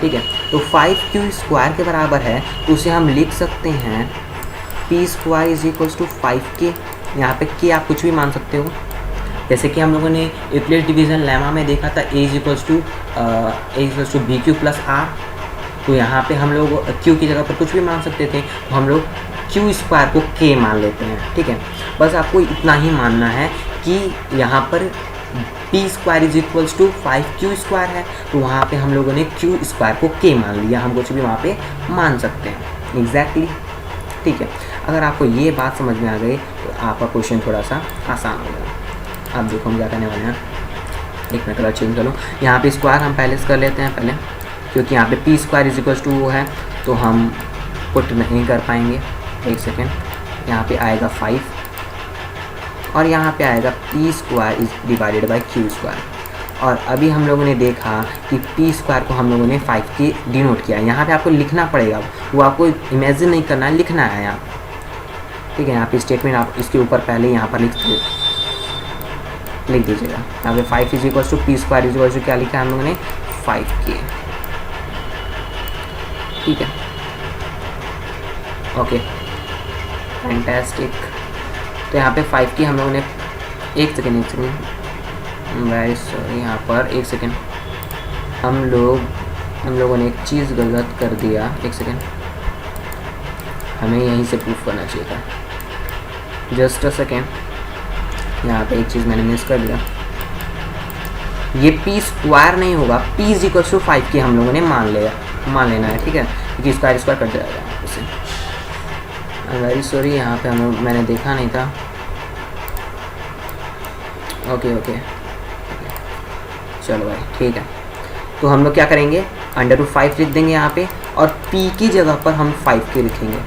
ठीक है, तो 5q² के बराबर है तो उसे हम लिख सकते हैं p² is equals to 5k। यहाँ पे k आप कुछ भी मान सकते हो, जैसे कि हम लोगों ने यूक्लिड डिवीज़न लेमा में देखा था a is equals to bq + r, तो यहाँ पे हम लोग q की जगह पर कुछ भी मान सकते थे, तो हम लोग q² को k मान लेते हैं। ठीक है, बस आपको इतना ही मानना है कि यहाँ पर p² is equals to 5q² है, तो वहाँ पे हम लोगों ने q² को k मान लिया, हम कुछ भी वहाँ पे मान सकते हैं। एग्जैक्टली ठीक है, अगर आपको ये बात समझ में आ गई तो आपका क्वेश्चन थोड़ा सा आसान हो जाएगा। अब देखो हम क्या करने वाले हैं, एक मिनट कलर चेंज करो, यहाँ पे स्क्वायर हम पहले से कर लेते हैं पहले, क्योंकि यहाँ पे p² इज इक्वल्स टू वो है तो हम पुट नहीं कर पाएंगे। एक सेकेंड, यहाँ पे आएगा 5 और यहाँ पे आएगा p² is divided by q²। और अभी हम लोगों ने देखा कि पी स्क्वायर को हम लोगों ने 5 के डिनोट किया। यहाँ पे आपको लिखना पड़ेगा, वो आपको इमेजिन नहीं करना है, लिखना है यहाँ, ठीक है। यहाँ पे स्टेटमेंट आप इसके ऊपर पहले यहाँ पर लिख दीजिएगा। यहाँ पे 5 is equal to P square is equal to क्या लिखा है हम लोगों ने 5K, ठीक है। Okay fantastic. तो यहाँ पे 5K हम लोगों ने एक सेकेंड वेरी सॉरी, यहाँ पर एक सेकेंड हम लोगों ने एक चीज़ गलत कर दिया। एक सेकेंड, हमें यहीं से प्रूफ करना चाहिए था। जस्ट अ सेकेंड, यहाँ पे एक चीज़ मैंने मिस कर दिया। ये पी स्क्वायर नहीं होगा, P is equal to 5K हम लोगों ने मान लेना है, ठीक है, क्योंकि स्क्वायर कट जाएगा इससे। वेरी सॉरी, यहाँ पे मैंने देखा नहीं था। ओके चलो भाई ठीक है। तो हम लोग क्या करेंगे, √5 लिख देंगे यहाँ पे, और p की जगह पर हम 5K लिखेंगे।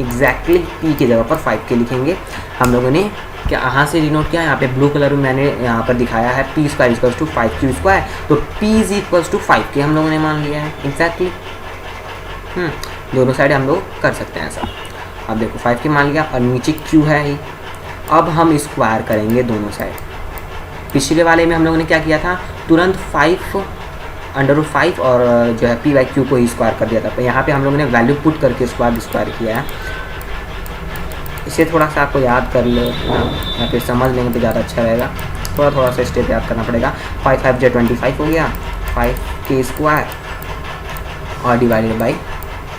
एग्जैक्टली p की जगह पर 5K लिखेंगे। हम लोगों ने क्या यहाँ से डिनोट किया, यहाँ पे ब्लू कलर में मैंने यहाँ पर दिखाया है p square equals to 5Q square, तो p is equals to 5K हम लोगों ने मान लिया है। एग्जैक्टली दोनों साइड हम लोग कर सकते हैं ऐसा। अब देखो 5K मान लिया और नीचे Q है ही। अब हम स्क्वायर करेंगे दोनों साइड। पिछले वाले में हम लोगों ने क्या किया था, तुरंत 5 और जो है p/q को ही स्क्वायर कर दिया था। तो यहाँ पे हम लोगों ने वैल्यू पुट करके स्क्वायर किया है। इसे थोड़ा सा आपको याद कर लो या फिर समझ लेंगे तो ज़्यादा अच्छा रहेगा। थोड़ा सा स्टेप याद करना पड़ेगा। 5 5 × 25 हो गया, 5K स्क्वायर और डिवाइडेड बाई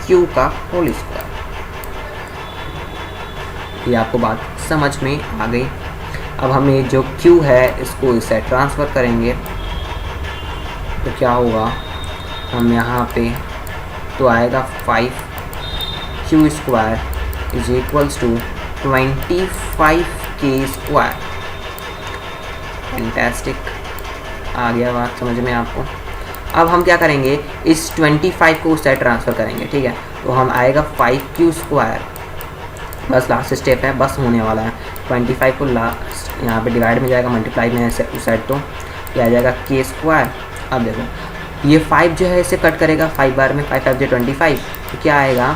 q का होल स्क्वायर। ये आपको बात समझ में आ गई। अब हमें जो q है इसको इससे ट्रांसफ़र करेंगे तो क्या होगा, हम यहाँ पे तो आएगा 5Q square is equals to 25K square. Fantastic, आ गया बात समझ में आपको। अब हम क्या करेंगे, इस 25 को उस साइड ट्रांसफ़र करेंगे, ठीक है। तो हम आएगा 5Q स्क्वायर, बस लास्ट स्टेप है, बस होने वाला है। 25 को लास्ट यहाँ पे डिवाइड में जाएगा, मल्टीप्लाई में है उस साइड, तो क्या आ जाएगा K स्क्वायर। अब देखो ये 5 जो है इसे कट करेगा 5 बार में, 5 5 × 25, तो क्या आएगा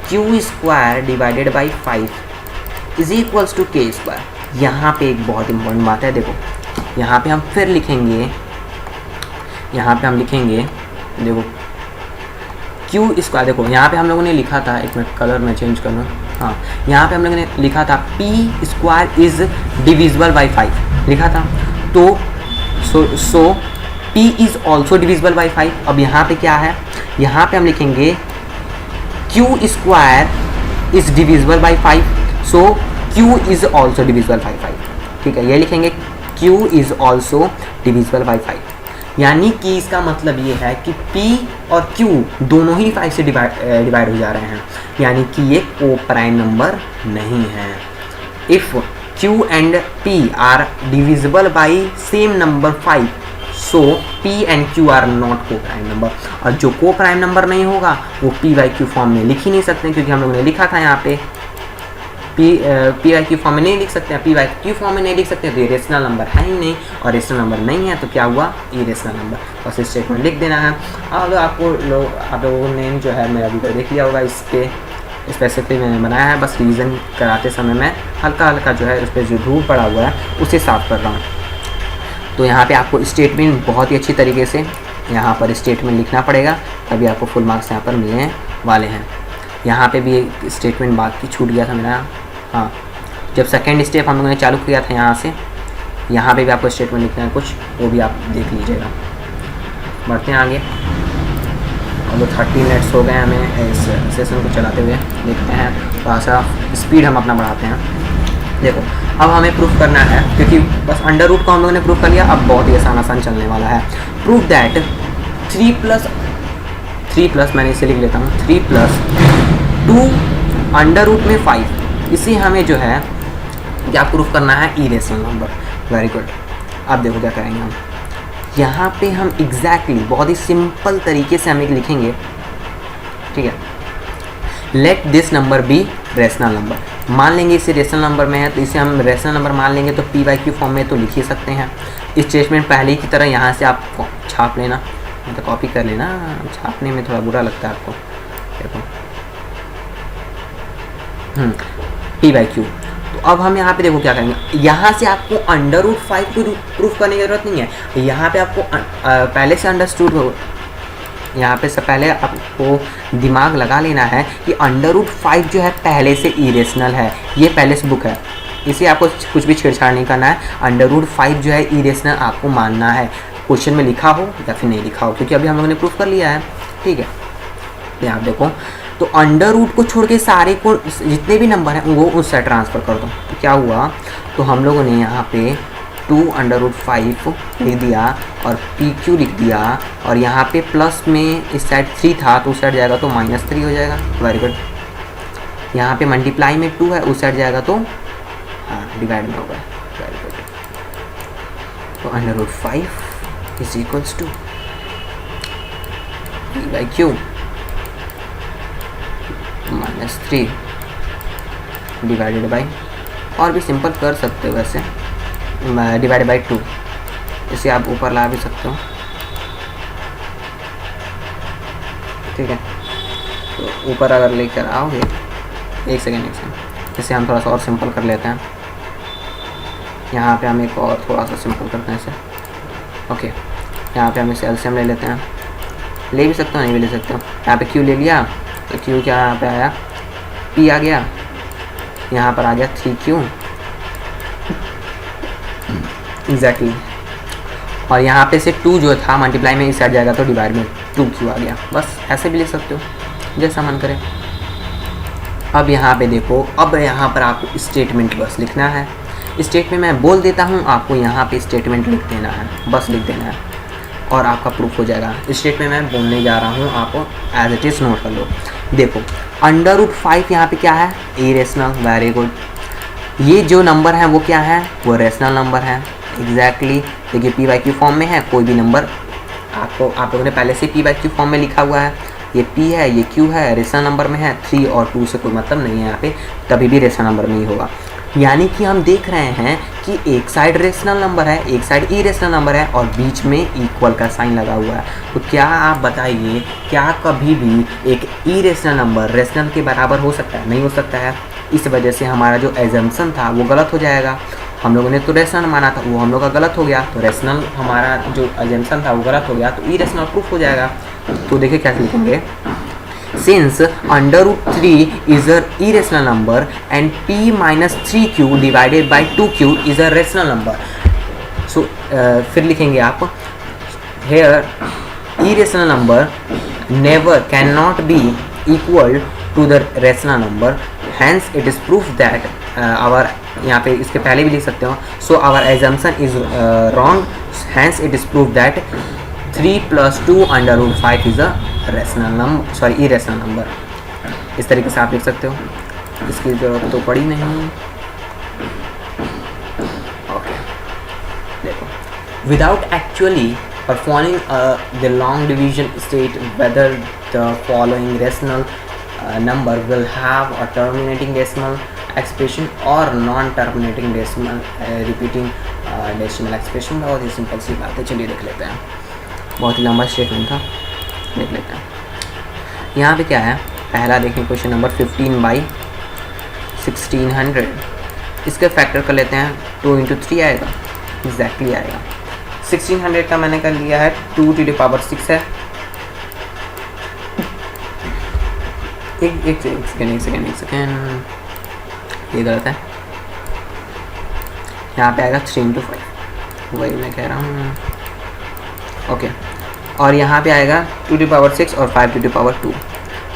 Q square divided by 5 is equals to K square. यहाँ पे एक बहुत इंपॉर्टेंट बात है, देखो यहाँ पे हम फिर लिखेंगे, यहाँ पे हम लिखेंगे, देखो Q स्क्वायर। देखो यहाँ पे हम लोगों ने लिखा था, एक मिनट कलर में चेंज कर लूँ, हाँ यहाँ पे हम लोगों ने लिखा था P square is divisible by 5 लिखा था, तो सो P is also divisible by 5। अब यहाँ पे क्या है, यहाँ पे हम लिखेंगे Q square is divisible by 5, so Q is also divisible by 5, ठीक है। ये लिखेंगे Q is also divisible by 5, यानी कि इसका मतलब ये है कि P और Q दोनों ही 5 से डिवाइड हो जा रहे हैं, यानी कि ये को प्राइम नंबर नहीं है। If Q and P are divisible by same number 5, so P and Q are not coprime number. और जो को प्राइम नंबर नहीं होगा वो P/Q फॉर्म में लिख ही नहीं सकते, क्योंकि हम लोगों ने लिखा था यहाँ पे P/Q फॉर्म में नहीं लिख सकते हैं, P/Q फॉर्म में नहीं लिख सकते, तो ये रेशनल नंबर है ही नहीं, और रेशनल नंबर नहीं है तो क्या हुआ, इरेशनल नंबर। बस स्टेटमेंट लिख देना है। अब आप लोगों ने जो है मेरा वीडियो देख लिया होगा, इसके स्पेसिफिकली मैंने बनाया है, बस रिवीजन कराते समय मैं हल्का जो है उस पर जो धूल पड़ा हुआ है उसे साफ कर रहा हूँ। तो यहाँ पे आपको स्टेटमेंट बहुत ही अच्छी तरीके से यहाँ पर स्टेटमेंट लिखना पड़ेगा, तभी आपको फुल मार्क्स यहाँ पर मिलने वाले हैं। यहाँ पे भी एक स्टेटमेंट बाकी छूट गया था मेरा, हाँ जब सेकेंड स्टेप हम लोगों ने चालू किया था यहाँ से, यहाँ पे भी आपको स्टेटमेंट लिखना है कुछ, वो भी आप देख लीजिएगा। बढ़ते हैं आगे। और 30 मिनट्स हो गए हमें इस सेशन को चलाते हुए, देखते हैं थोड़ा सा स्पीड हम अपना बढ़ाते हैं। देखो अब हमें प्रूफ करना है, क्योंकि बस अंडर रूट को हम लोगों ने प्रूफ कर लिया, अब बहुत ही आसान चलने वाला है। प्रूफ दैट 3 प्लस मैंने इसे लिख लेता हूँ, 3 + 2 अंडर रूट में 5, इसे हमें जो है क्या प्रूफ करना है, इरेशनल नंबर। Very good. अब देखो क्या करेंगे हम, यहाँ पे हम एग्जैक्टली बहुत ही सिंपल तरीके से हम एक लिखेंगे, ठीक है। Let this number be rational number. मान लेंगे इसे रेशनल नंबर में है तो इसे हम रेशनल नंबर मान लेंगे, तो पी बाई क्यू फॉर्म में तो लिख ही सकते हैं। स्टेटमेंट पहले की तरह यहाँ से आप छाप लेना, मतलब कॉपी कर लेना, छापने में थोड़ा बुरा लगता है आपको। देखो पी बाई क्यू। तो अब हम यहाँ पे देखो क्या करेंगे, यहाँ से आपको √5 को प्रूफ करने की ज़रूरत नहीं है। यहाँ पे आपको पहले से अंडरस्टूड हो, यहाँ पे से पहले आपको दिमाग लगा लेना है कि √5 जो है पहले से इरेशनल है, ये पहले से बुक है, इसे आपको कुछ भी छेड़छाड़ नहीं करना है। √5 जो है इरेशनल आपको मानना है, क्वेश्चन में लिखा हो या फिर नहीं लिखा हो, क्योंकि अभी हम लोगों ने प्रूफ कर लिया है। ठीक है, तो आप देखो, तो √ को छोड़ के सारे को जितने भी नंबर हैं वो उस साइड ट्रांसफ़र कर दो। तो क्या हुआ, तो हम लोगों ने यहाँ पे 2√5 लिख दिया और PQ लिख दिया, और यहाँ पे प्लस में इस साइड 3 था तो उस साइड जाएगा तो -3 हो जाएगा। Very good. यहाँ पे मल्टीप्लाई में 2 है, उस साइड जाएगा तो डिवाइड में होगा। Very good. तो √5 is equals to P/Q -3 divided by, और भी सिंपल कर सकते हो वैसे, डिवाइडेड बाई 2, इसे आप ऊपर ला भी सकते हो। ठीक है, तो ऊपर अगर लेकर आओगे, एक सेकेंड, इसे हम थोड़ा सा और सिंपल कर लेते हैं। यहाँ पे हम एक और थोड़ा सा सिंपल करते हैं इसे। ओके, यहाँ पे हम इसे एलसीएम ले लेते हैं, ले भी सकते हो नहीं भी ले सकते हो। यहाँ पे Q ले लिया तो Q क्या यहाँ पे आया, P आ गया, यहाँ पर आ गया 3Q एग्जैक्टली, और यहाँ पे से 2 जो था मल्टीप्लाई में इस साइड जाएगा तो डिवाइड में 2Q आ गया। बस ऐसे भी ले सकते हो जैसा मन करे। अब यहाँ पे देखो, अब यहाँ पर आपको स्टेटमेंट बस लिखना है। स्टेटमेंट मैं बोल देता हूँ, आपको यहाँ पे स्टेटमेंट लिख देना है, बस लिख देना है और आपका प्रूफ हो जाएगा। स्टेटमेंट मैं बोलने जा रहा हूँ, आपको एज इट इज़ नोट कर लो। देखो √5 यहाँ पे क्या है, इरेशनल। Very good. ये जो नंबर है वो क्या है, वो रेशनल नंबर है। एग्जैक्टली। देखिए P/Q फॉर्म में है, कोई भी नंबर आपको, आप लोगों ने पहले से P/Q फॉर्म में लिखा हुआ है। ये P है, ये Q है, रेशनल नंबर में है। 3 और 2 से कोई मतलब नहीं है यहाँ पे, कभी भी रेशनल नंबर में ही होगा। यानी कि हम देख रहे हैं कि एक साइड रेशनल नंबर है, एक साइड इरेशनल नंबर है, और बीच में इक्वल का साइन लगा हुआ है। तो क्या आप बताइए, क्या कभी भी एक इरेशनल नंबर रेशनल के बराबर हो सकता है? नहीं हो सकता है। इस वजह से हमारा जो एजम्पशन था वो गलत हो जाएगा। हम लोगों ने तो रेशनल माना था, वो हम लोग का गलत हो गया, तो रेशनल हमारा जो एजम्पशन था वो गलत हो गया, तो इरेशनल प्रूफ हो जाएगा। तो देखिए क्या लिखेंगे, since √3 is an irrational number and P minus 3Q divided by 2Q is a rational number. So फिर लिखेंगे आप, here irrational number never cannot be equal to the rational number, hence it is proof that our, यहाँ पे इसके पहले भी लिख सकते हो, so our assumption is wrong, hence it is proof that 3 + 2 √5 is a rational number, sorry irrational number. इस तरीके से आप लिख सकते हो, इसकी ज़रूरत तो पड़ी नहीं। ओके, देखो, without actually performing the long division state whether the following rational number will have a terminating decimal expression or non-terminating decimal repeating decimal expression। बहुत ही सिंपल सी बात है, चलिए देख लेते हैं। बहुत ही लंबा स्टेटमेंट था, देख लेते हैं। यहाँ पे क्या है, पहला देखें क्वेश्चन नंबर 15/1600। इसके फैक्टर कर लेते हैं, 2 × 3 आएगा, एग्जैक्टली आएगा। 1600 का मैंने कर लिया है 2⁶ है। एक सेकेंड, ये गलत है। यहाँ पे आएगा 3 × 5, वही मैं कह रहा हूँ। ओके, और यहाँ पे आएगा 2⁶ और 5⁵2।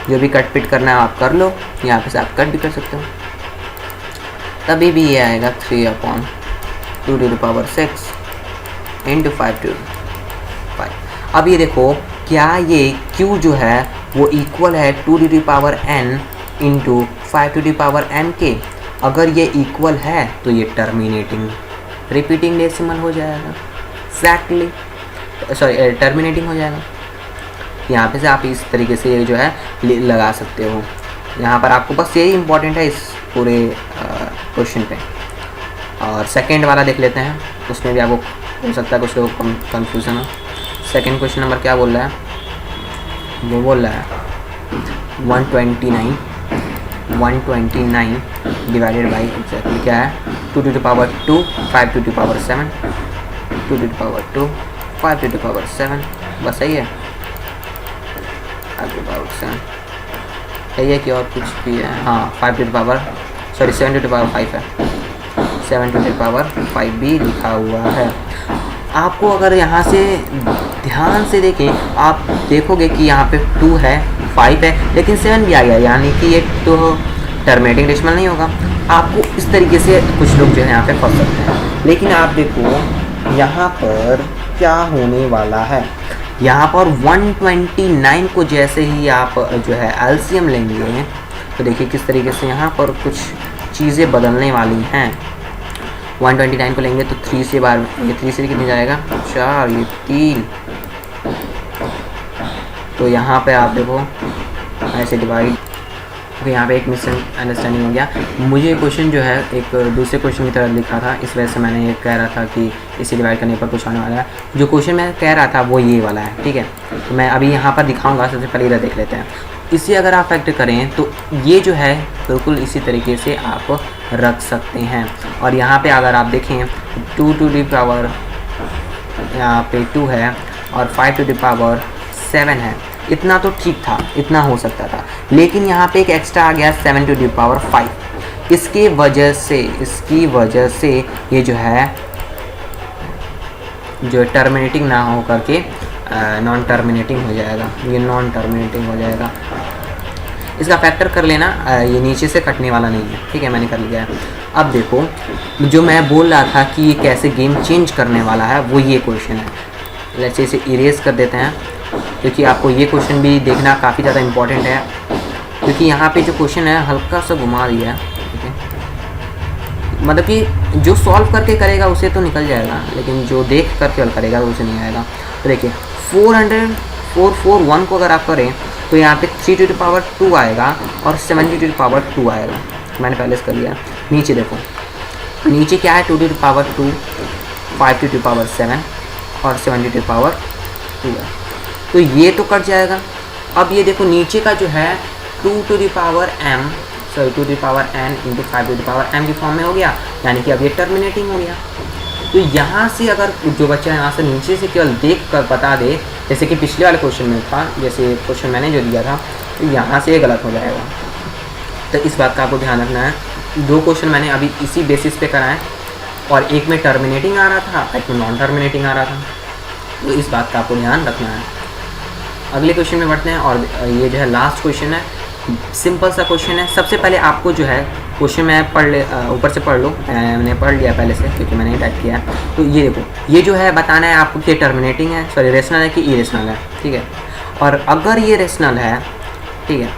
जो भी कट पिट करना है आप कर लो, यहाँ पे से आप कट भी कर सकते हो। तभी भी ये आएगा 3/2⁶ × 5⁵5। अब ये देखो, क्या ये Q जो है वो इक्वल है 2⁴n × 5⁵n के? अगर ये इक्वल है तो ये टर्मिनेटिंग रिपीटिंग डेसिमल हो जाएगा। एग्जैक्टली, सॉरी टर्मिनेटिंग हो जाएगा। यहाँ पे से आप इस तरीके से ये जो है लगा सकते हो। यहाँ पर आपको बस यही इंपॉर्टेंट है, इस पूरे क्वेश्चन पे। और सेकंड वाला देख लेते हैं, उसमें भी आपको हो सकता है कुछ लोग कन्फ्यूज़न हो। सेकंड क्वेश्चन नंबर क्या बोल रहा है, वो बोल रहा है 129 डिवाइडेड बाई एग्जैक्टली क्या है 2 to the power 2, 5 to the power 7, 2 to the power 2, 5 to the power 7, बस सही है 5 to the power 7 सही है कि और कुछ भी है? हाँ 7 to the power 5 है, 7 to the power 5 भी लिखा हुआ है। आपको अगर यहाँ से ध्यान से देखें, आप देखोगे कि यहाँ पे 2 है, 5 है, लेकिन 7 भी आ गया, यानी कि ये तो टर्मिनेटिंग डेसिमल नहीं होगा। आपको इस तरीके से कुछ लोग जो है यहाँ पे फंस सकते हैं। लेकिन आप देखो यहाँ पर क्या होने वाला है, यहाँ पर 129 को जैसे ही आप जो है एलसीएम लेंगे तो देखिए किस तरीके से यहाँ पर कुछ चीज़ें बदलने वाली हैं। 129 को लेंगे तो 3 से बार, ये 3 से कितने जाएगा 4, ये 3, तो यहाँ पे आप देखो ऐसे डिवाइड। ओके, यहाँ पे एक मिसअंडरस्टैंडिंग हो गया। मुझे क्वेश्चन जो है एक दूसरे क्वेश्चन की तरह लिखा था, इस वजह से मैंने ये कह रहा था कि इसे डिवाइड करने पर कुछ आने वाला है। जो क्वेश्चन मैं कह रहा था वो ये वाला है, ठीक है। तो मैं अभी यहाँ पर दिखाऊंगा, सबसे पहले इधर देख लेते हैं। इसे अगर आप फैक्टर करें तो ये जो है बिल्कुल इसी तरीके से आप रख सकते हैं। और यहाँ पे अगर आप देखें 2 to the power यहाँ पे 2 है और 5 to the power 7 है, इतना तो ठीक था, इतना हो सकता था। लेकिन यहाँ पे एक एक्स्ट्रा आ गया 7 to the power 5, इसकी वजह से ये जो है जो टर्मिनेटिंग ना हो करके नॉन टर्मिनेटिंग हो जाएगा, ये नॉन टर्मिनेटिंग हो जाएगा। इसका फैक्टर कर लेना, ये नीचे से कटने वाला नहीं है, ठीक है, मैंने कर लिया है। अब देखो जो मैं बोल रहा था कि ये कैसे गेम चेंज करने वाला है, वो ये क्वेश्चन है। जैसे इसे इरेज कर देते हैं, क्योंकि आपको ये क्वेश्चन भी देखना काफ़ी ज़्यादा इम्पॉर्टेंट है, क्योंकि यहाँ पे जो क्वेश्चन है हल्का सा घुमा दिया है, ठीक है। मतलब कि जो सॉल्व करके करेगा उसे तो निकल जाएगा, लेकिन जो देख करके हल करेगा उसे नहीं आएगा। तो देखिए 441 को अगर आप करें तो यहाँ पे 3 to the power 2 आएगा और 70 to the power 2 आएगा। मैंने पहले से कर लिया। नीचे देखो, नीचे क्या है 2 to the power 2, 5 to the power 7 और 70 to the power 2 है, तो ये तो कट जाएगा। अब ये देखो नीचे का जो है 2 to the power n into 5 to the power m की फॉर्म में हो गया, यानी कि अब ये टर्मिनेटिंग हो गया। तो यहाँ से अगर जो बच्चा यहाँ से नीचे से केवल देख कर बता दे, जैसे कि पिछले वाले क्वेश्चन में था, जैसे क्वेश्चन मैंने जो दिया था, तो यहाँ से ये गलत हो जाएगा। तो इस बात का आपको ध्यान रखना है। 2 क्वेश्चन मैंने अभी इसी बेसिस पे कराए, और एक में टर्मिनेटिंग आ रहा था, एक में नॉन टर्मिनेटिंग आ रहा था, तो इस बात का आपको ध्यान रखना है। अगले क्वेश्चन में बढ़ते हैं, और ये जो है लास्ट क्वेश्चन है, सिंपल सा क्वेश्चन है। सबसे पहले आपको जो है क्वेश्चन मैं ऊपर से पढ़ लो, मैंने पढ़ लिया पहले से क्योंकि मैंने टाइप किया है। तो ये देखो, ये जो है बताना है आपको कि टर्मिनेटिंग है, सॉरी रेशनल है कि इरेशनल है, ठीक है। और अगर ये रेशनल है, ठीक है,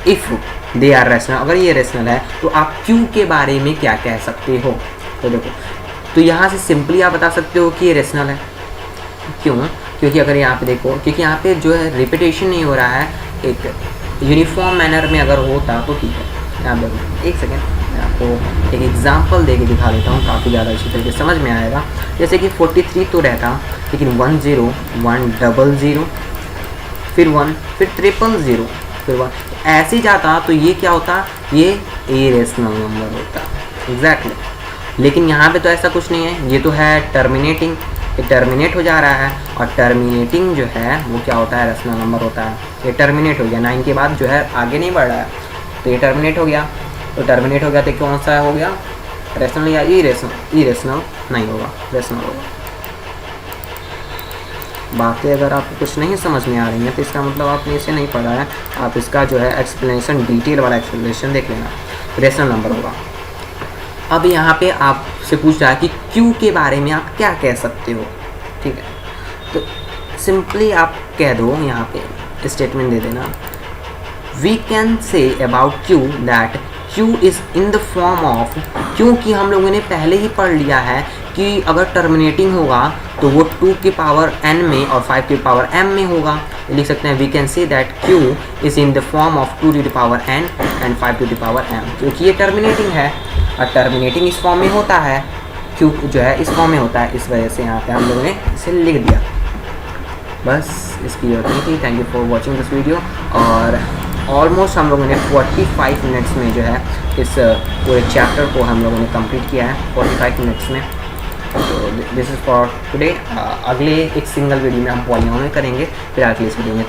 इफ़ दे आर रेशनल, अगर ये रेशनल है तो आप क्यू के बारे में क्या कह सकते हो। तो देखो, तो यहाँ से सिंपली आप बता सकते हो कि ये रेशनल है। क्यों? क्योंकि अगर यहाँ पे देखो, क्योंकि यहाँ पे जो है रिपीटेशन नहीं हो रहा है, एक यूनिफॉर्म मैनर में अगर होता तो ठीक है। यहाँ देखो, एक सेकेंड, मैं आपको एक एग्जांपल दे के दिखा देता हूँ, काफ़ी ज़्यादा अच्छी तरीके से समझ में आएगा। जैसे कि 43 तो रहता, लेकिन 10 100 फिर 1 फिर 000 फिर 1 ऐसे जाता, तो ये क्या होता, ये इरेशनल नंबर होता एग्जैक्टली। लेकिन यहाँ पे तो ऐसा कुछ नहीं है, ये तो है टर्मिनेटिंग, ये टर्मिनेट हो जा रहा है, और टर्मिनेटिंग जो है वो क्या होता है, रेशनल नंबर होता है। ये टर्मिनेट हो गया, 9 के बाद जो है आगे नहीं बढ़ रहा है, तो ये टर्मिनेट हो गया। तो टर्मिनेट हो गया तो कौन सा हो गया, रेशनल या इरेशनल नहीं होगा, रेशनल होगा। बातें अगर आपको कुछ नहीं समझ में आ रही हैं तो इसका मतलब आपने इसे नहीं पढ़ा है, आप इसका जो है एक्सप्लेनेशन, डिटेल वाला एक्सप्लेनेशन देख लेना, रेशनल नंबर होगा। अब यहाँ पे आपसे पूछ रहा है कि क्यू के बारे में आप क्या कह सकते हो, ठीक है। तो सिंपली आप कह दो, यहाँ पे स्टेटमेंट दे देना, we can say about q that q is in the form of, क्योंकि हम लोगों ने पहले ही पढ़ लिया है कि अगर टर्मिनेटिंग होगा तो वो 2 की पावर n में और 5 की पावर m में होगा। लिख सकते हैं we can say that q is in the form of 2 to the power n and 5 to the power m, क्योंकि ये टर्मिनेटिंग है और टर्मिनेटिंग इस फॉर्म में होता है, q जो है इस फॉर्म में होता है, इस वजह से यहाँ पे हम लोगों ने इसे लिख दिया। बस इसकी जरूरत नहीं थी। Thank you for watching this video. और ऑलमोस्ट हम लोगों ने 45 मिनट्स में जो है इस पूरे चैप्टर को हम लोगों ने कंप्लीट किया है 45 मिनट्स में। तो दिस इज़ फॉर टुडे। अगले एक सिंगल वीडियो में हम पॉलीनॉमियल करेंगे, फिर अगले इस वीडियो में